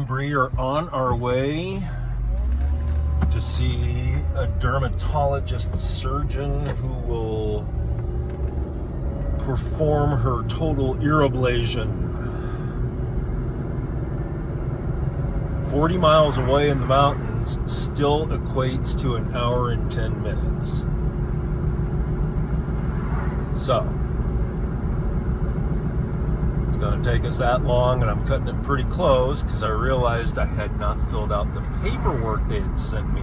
and Brie are on our way to see a dermatologist surgeon who will perform her total ear ablation. 40 miles away in the mountains still equates to an hour and 10 minutes. So, it's going to take us that long, and I'm cutting it pretty close because I realized I had not filled out the paperwork they had sent me,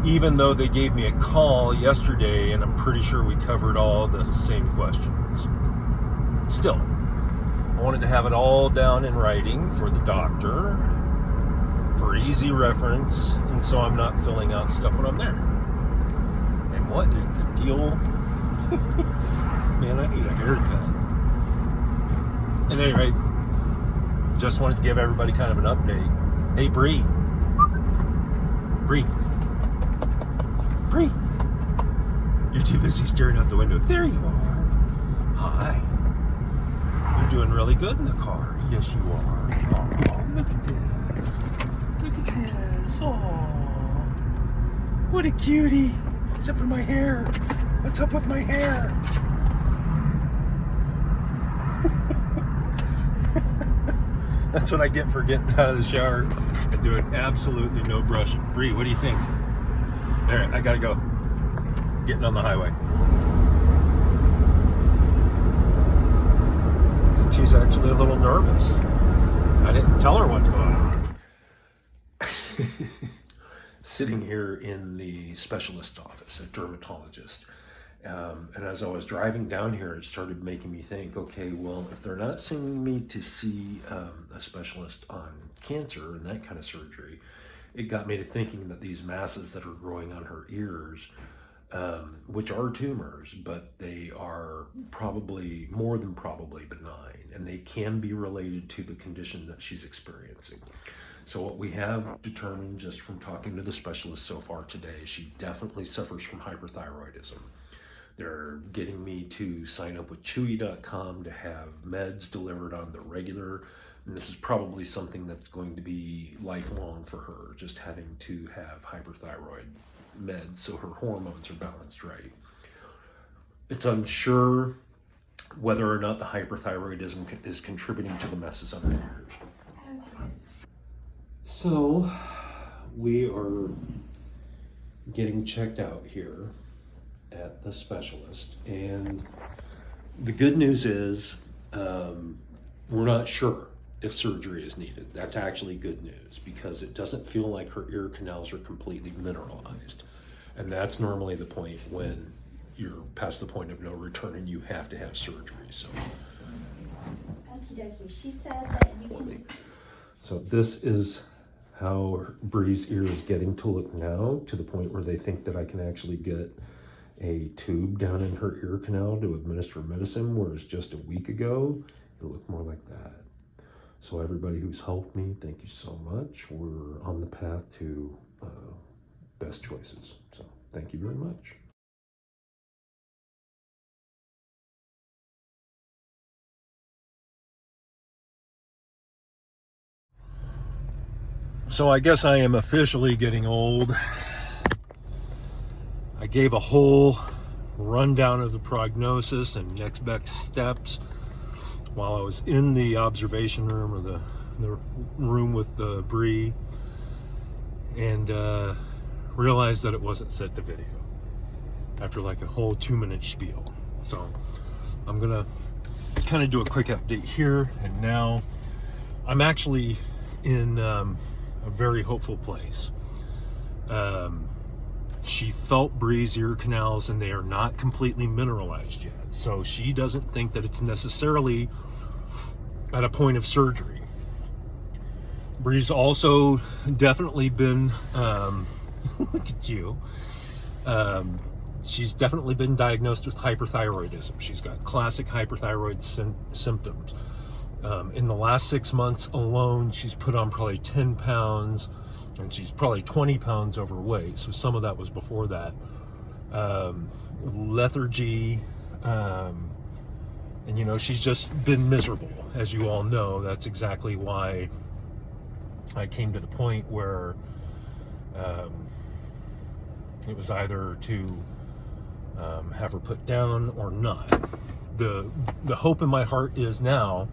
even though they gave me a call yesterday, and I'm pretty sure we covered all the same questions. Still, I wanted to have it all down in writing for the doctor for easy reference, and so I'm not filling out stuff when I'm there. And what is the deal? Man, I need a haircut. At any rate, just wanted to give everybody kind of an update. Hey, Brie. You're too busy staring out the window. There you are. Hi. You're doing really good in the car. Yes, you are. Oh, look at this. Look at this. Oh, what a cutie. Except for my hair. What's up with my hair? That's what I get for getting out of the shower and doing absolutely no brushing. Brie, what do you think? All right, I gotta go. Getting on the highway. I think she's actually a little nervous. I didn't tell her what's going on. Sitting here in the specialist's office, a dermatologist. And as I was driving down here, it started making me think, okay, well, if they're not sending me to see a specialist on cancer and that kind of surgery, it got me to thinking that these masses that are growing on her ears, which are tumors, but they are probably, more than probably, benign, and they can be related to the condition that she's experiencing. So what we have determined just from talking to the specialist so far today, she definitely suffers from hyperthyroidism. They're getting me to sign up with Chewy.com to have meds delivered on the regular. And this is probably something that's going to be lifelong for her, just having to have hyperthyroid meds so her hormones are balanced right. It's unsure whether or not the hyperthyroidism is contributing to the messes on her ears. So we are getting checked out here at the specialist, and the good news is we're not sure if surgery is needed. That's actually good news because it doesn't feel like her ear canals are completely mineralized, and that's normally the point when you're past the point of no return and you have to have surgery. So okie dokie. She said that you can. So this is how Brie's ear is getting to look now, to the point where they think that I can actually get a tube down in her ear canal to administer medicine, whereas just a week ago, it looked more like that. So everybody who's helped me, thank you so much. We're on the path to best choices. So thank you very much. So I guess I am officially getting old. I gave a whole rundown of the prognosis and next best steps while I was in the observation room, or the room with Brie, and realized that it wasn't set to video after like a whole 2-minute spiel. So I'm gonna kind of do a quick update here and now. I'm actually in a very hopeful place. She felt Brie's ear canals and they are not completely mineralized yet. So she doesn't think that it's necessarily at a point of surgery. Brie's also definitely been, look at you. She's definitely been diagnosed with hyperthyroidism. She's got classic hyperthyroid symptoms. In the last 6 months alone, she's put on probably 10 pounds. And she's probably 20 pounds overweight, so some of that was before that. Lethargy, and you know, she's just been miserable, as you all know. That's exactly why I came to the point where it was either to have her put down or not. The hope in my heart is now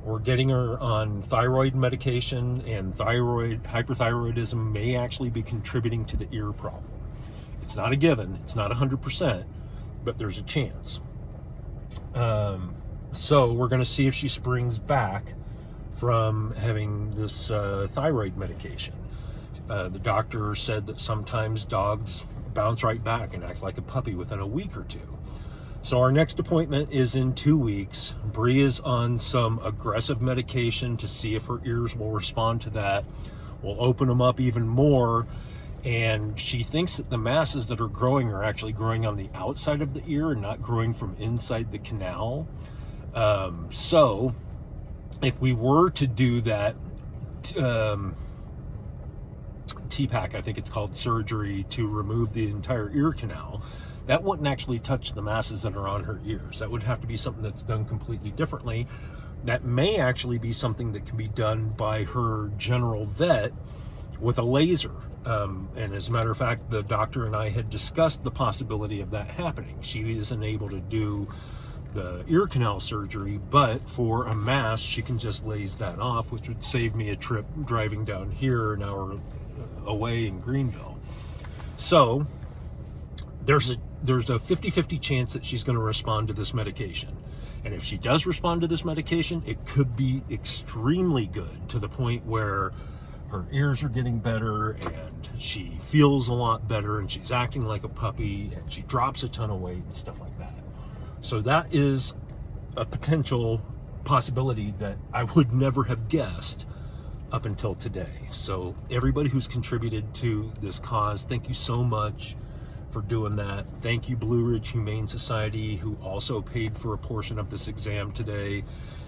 we're getting her on thyroid medication, and hyperthyroidism may actually be contributing to the ear problem. It's not a given, it's not 100%, but there's a chance. So we're going to see if she springs back from having this thyroid medication. The doctor said that sometimes dogs bounce right back and act like a puppy within a week or two. So our next appointment is in 2 weeks. Brie is on some aggressive medication to see if her ears will respond to that. We'll open them up even more, and she thinks that the masses that are growing are actually growing on the outside of the ear and not growing from inside the canal. So if we were to do that TPAC, I think it's called, surgery to remove the entire ear canal, that wouldn't actually touch the masses that are on her ears. That would have to be something that's done completely differently. That may actually be something that can be done by her general vet with a laser. And as a matter of fact, the doctor and I had discussed the possibility of that happening. She isn't able to do the ear canal surgery, but for a mass, she can just laser that off, which would save me a trip driving down here an hour away in Greenville. So there's a 50-50 chance that she's going to respond to this medication. And if she does respond to this medication, it could be extremely good, to the point where her ears are getting better and she feels a lot better and she's acting like a puppy and she drops a ton of weight and stuff like that. So that is a potential possibility that I would never have guessed up until today. So everybody who's contributed to this cause, thank you so much for doing that. Thank you, Blue Ridge Humane Society, who also paid for a portion of this exam today.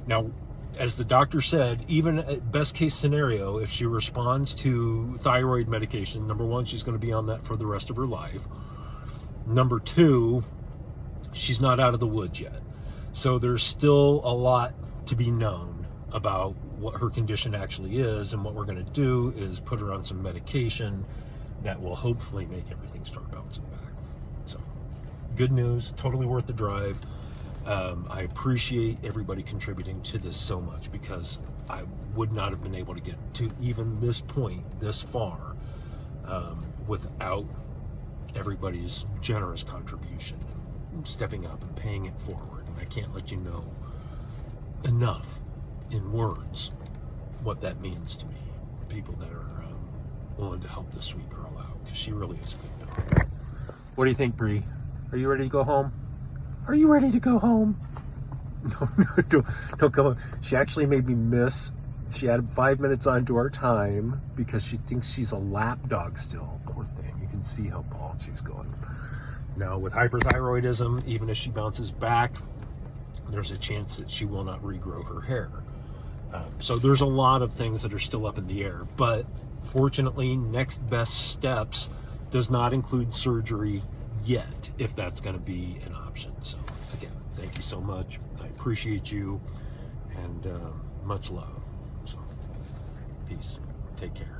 Now, as the doctor said, even at best case scenario, if she responds to thyroid medication, number one, she's going to be on that for the rest of her life. Number two, she's not out of the woods yet. So there's still a lot to be known about what her condition actually is, and what we're going to do is put her on some medication that will hopefully make everything start bouncing back. So good news, totally worth the drive. I appreciate everybody contributing to this so much, because I would not have been able to get to even this point, this far, without everybody's generous contribution, stepping up and paying it forward. And I can't let you know enough in words what that means to me. People that are willing to help this sweet girl out, because she really is a good dog. What do you think, Brie? Are you ready to go home? Are you ready to go home? No, don't come home. She actually made me miss. She added 5 minutes onto our time because she thinks she's a lap dog still. Poor thing. You can see how bald she's going. Now, with hyperthyroidism, even if she bounces back, there's a chance that she will not regrow her hair. So there's a lot of things that are still up in the air. But fortunately, next best steps does not include surgery yet, if that's going to be an option. So again, thank you so much. I appreciate you, and much love. So peace. Take care.